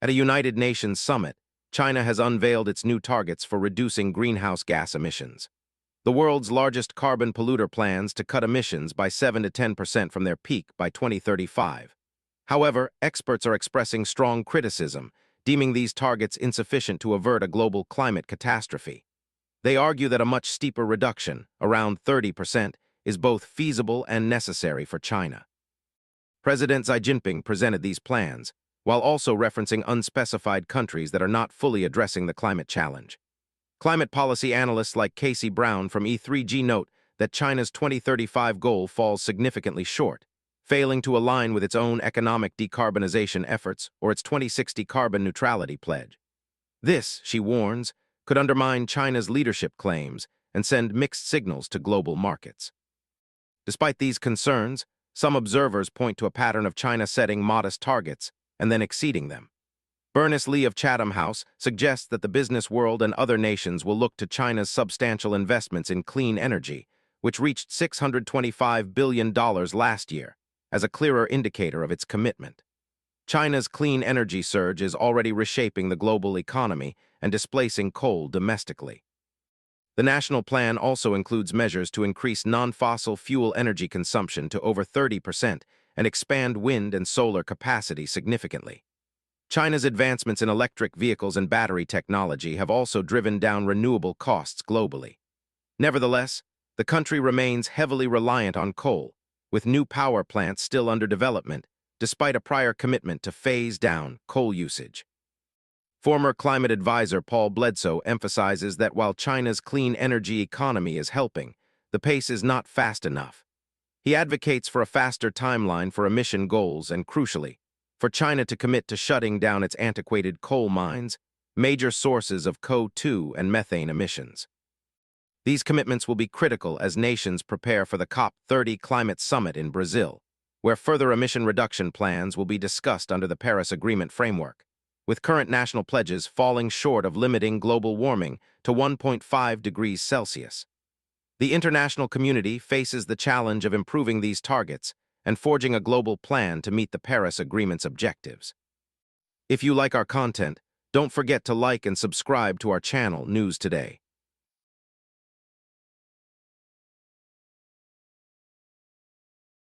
At a United Nations summit, China has unveiled its new targets for reducing greenhouse gas emissions. The world's largest carbon polluter plans to cut emissions by 7 to 10% from their peak by 2035. However, experts are expressing strong criticism, deeming these targets insufficient to avert a global climate catastrophe. They argue that a much steeper reduction, around 30%, is both feasible and necessary for China. President Xi Jinping presented these plans, while also referencing unspecified countries that are not fully addressing the climate challenge. Climate policy analysts like Kaysie Brown from E3G note that China's 2035 goal falls significantly short, failing to align with its own economic decarbonization efforts or its 2060 carbon neutrality pledge. This, she warns, could undermine China's leadership claims and send mixed signals to global markets. Despite these concerns, some observers point to a pattern of China setting modest targets and then exceeding them. Bernice Lee of Chatham House suggests that the business world and other nations will look to China's substantial investments in clean energy, which reached $625 billion last year, as a clearer indicator of its commitment. China's clean energy surge is already reshaping the global economy and displacing coal domestically. The national plan also includes measures to increase non-fossil fuel energy consumption to over 30% and expand wind and solar capacity significantly. China's advancements in electric vehicles and battery technology have also driven down renewable costs globally. Nevertheless, the country remains heavily reliant on coal, with new power plants still under development, despite a prior commitment to phase down coal usage. Former climate advisor Paul Bledsoe emphasizes that while China's clean energy economy is helping, the pace is not fast enough. He advocates for a faster timeline for emission goals and, crucially, for China to commit to shutting down its antiquated coal mines, major sources of CO2 and methane emissions. These commitments will be critical as nations prepare for the COP30 climate summit in Brazil, where further emission reduction plans will be discussed under the Paris Agreement framework, with current national pledges falling short of limiting global warming to 1.5 degrees Celsius. The international community faces the challenge of improving these targets and forging a global plan to meet the Paris Agreement's objectives. If you like our content, don't forget to like and subscribe to our channel, News Today.